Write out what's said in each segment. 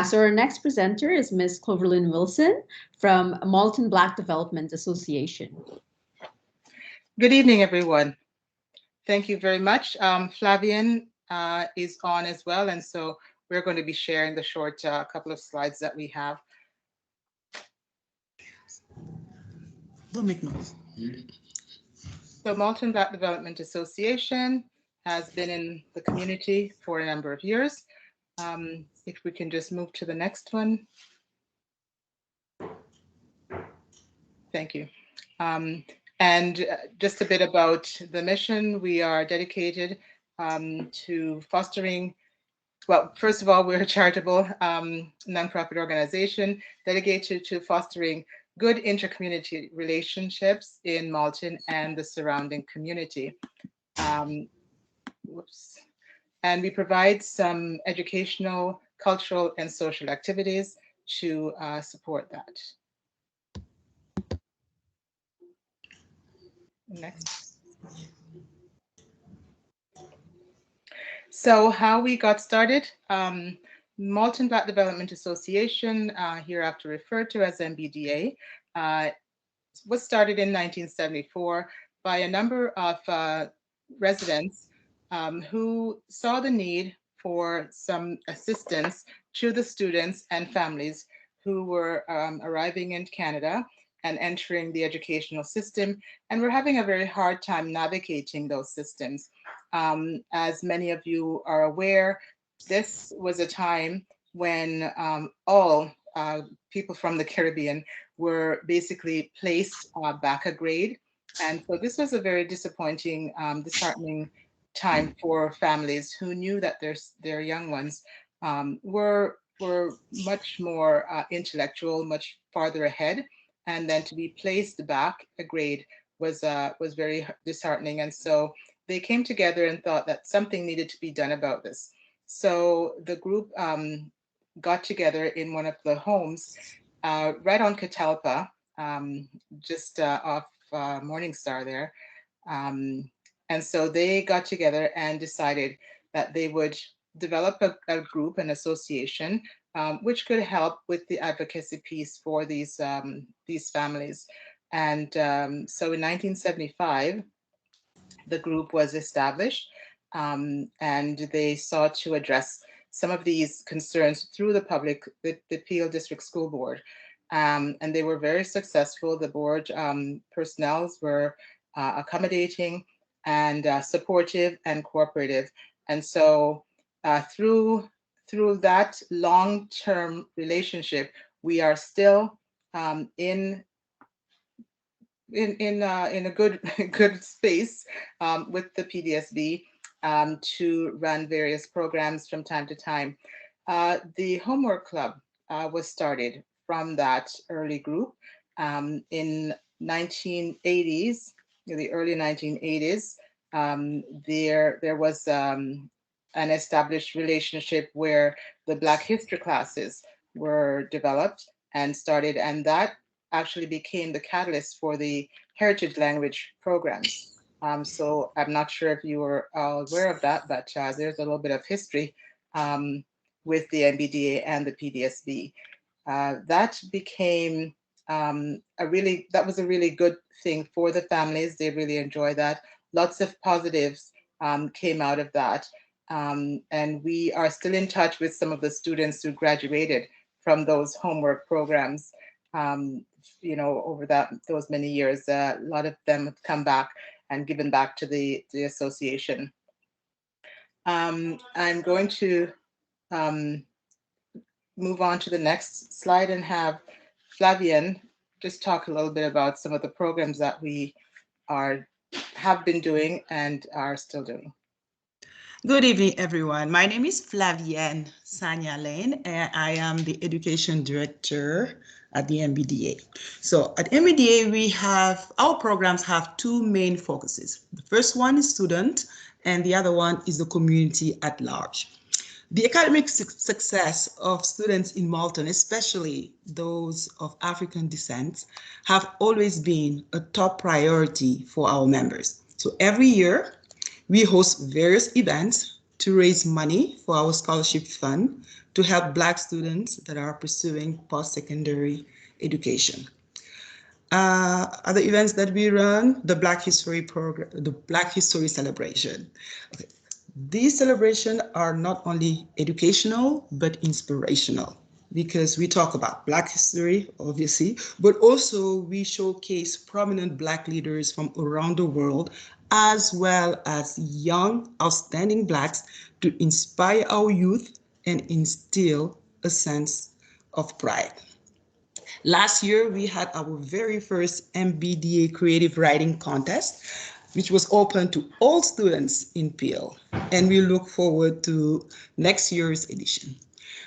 So our next presenter is Ms. Cloverlyn Wilson from Malton Black Development Association. Good evening, everyone. Thank you very much. Flavian is on as well, and so we're going to be sharing the short couple of slides that we have. Don't make noise. So Malton Black Development Association has been in the community for a number of years. If we can just move to the next one. Thank you. And just a bit about the mission. We are dedicated to fostering, well, first of all, we're a charitable nonprofit organization dedicated to fostering good intercommunity relationships in Malton and the surrounding community. And we provide some educational, cultural, and social activities to support that. Next. So how we got started, Malton Black Development Association, hereafter referred to as MBDA, was started in 1974 by a number of residents who saw the need for some assistance to the students and families who were arriving in Canada and entering the educational system, and were having a very hard time navigating those systems. As many of you are aware, this was a time when all people from the Caribbean were basically placed back a grade. And so this was a very disappointing, disheartening time for families who knew that their young ones were much more intellectual, much farther ahead, and then to be placed back a grade was very disheartening. And so they came together and thought that something needed to be done about this. So the group got together in one of the homes right on Catalpa, just off Morningstar there. And so they got together and decided that they would develop a group, an association, which could help with the advocacy piece for these families. And so in 1975, the group was established, and they sought to address some of these concerns through the Peel District School Board. And they were very successful. The board personnel were accommodating and supportive and cooperative. And so through that long-term relationship, we are still in a good space with the PDSB to run various programs from time to time. The homework club was started from that early group in 1980s, the early 1980s. There was an established relationship where the Black history classes were developed and started, and that actually became the catalyst for the heritage language programs. So I'm not sure if you were aware of that, but there's a little bit of history with the MBDA and the PDSB. That became that was a really good thing for the families. They really enjoyed that. Lots of positives came out of that. And we are still in touch with some of the students who graduated from those homework programs. Over those many years, a lot of them have come back and given back to the association. I'm going to move on to the next slide and have Flavian just talk a little bit about some of the programs that we have been doing and are still doing. Good evening, everyone. My name is Flavienne Sanya Lane, and I am the Education Director at the MBDA. So at MBDA, our programs have two main focuses. The first one is student, and the other one is the community at large. The academic success of students in Malton, especially those of African descent, have always been a top priority for our members. So every year, we host various events to raise money for our scholarship fund to help Black students that are pursuing post-secondary education. Other events that we run, the Black History program, the Black History celebration. Okay. These celebrations are not only educational, but inspirational, because we talk about Black history, obviously, but also we showcase prominent Black leaders from around the world, as well as young, outstanding Blacks to inspire our youth and instill a sense of pride. Last year, we had our very first MBDA Creative Writing Contest, which was open to all students in PL, and we look forward to next year's edition.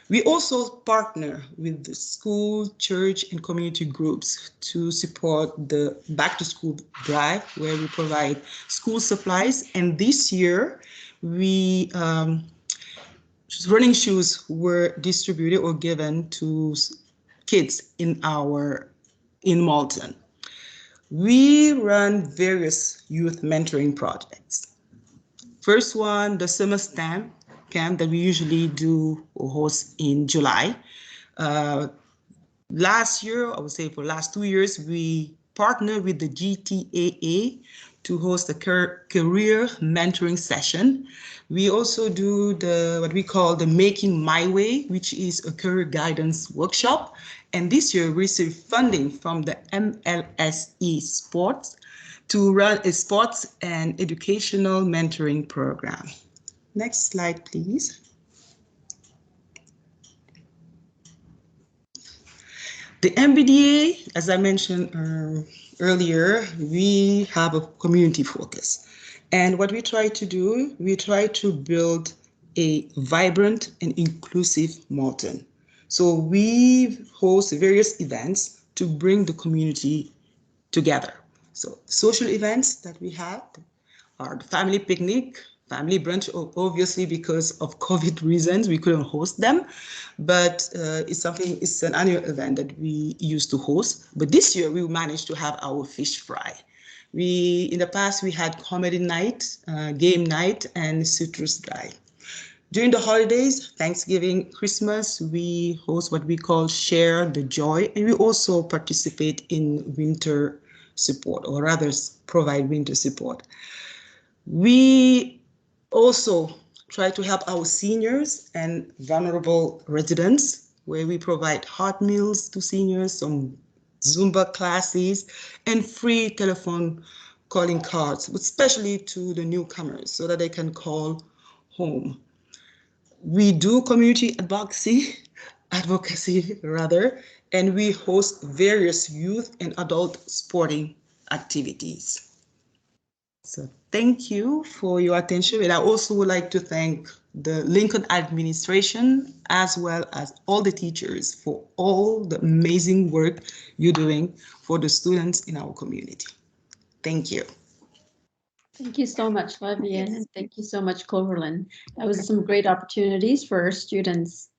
We also partner with the school, church, and community groups to support the Back to School drive, where we provide school supplies. And this year, running shoes were distributed or given to kids in Malton. We run various youth mentoring projects. First one, the summer camp that we usually do or host in July. Last year, I would say for the last 2 years, we partnered with the GTAA to host a career mentoring session. We also do what we call the Making My Way, which is a career guidance workshop. And this year, we received funding from the MLSE Sports to run a sports and educational mentoring program. Next slide, please. The MBDA, as I mentioned earlier, we have a community focus. And what we try to do, we try to build a vibrant and inclusive Malton. So we host various events to bring the community together. So social events that we have are the family picnic, family brunch, obviously because of COVID reasons, we couldn't host them, but it's an annual event that we used to host. But this year we managed to have our fish fry. In the past, we had comedy night, game night, and citrus dry. During the holidays, Thanksgiving, Christmas, we host what we call Share the Joy, and we also participate in winter support, or rather provide winter support. We also try to help our seniors and vulnerable residents, where we provide hot meals to seniors, some Zumba classes, and free telephone calling cards, especially to the newcomers, so that they can call home. We do community advocacy, and we host various youth and adult sporting activities. So thank you for your attention. And I also would like to thank the Lincoln administration, as well as all the teachers, for all the amazing work you're doing for the students in our community. Thank you. Thank you so much, Fabienne, and thank you so much, Cloverland. That was some great opportunities for our students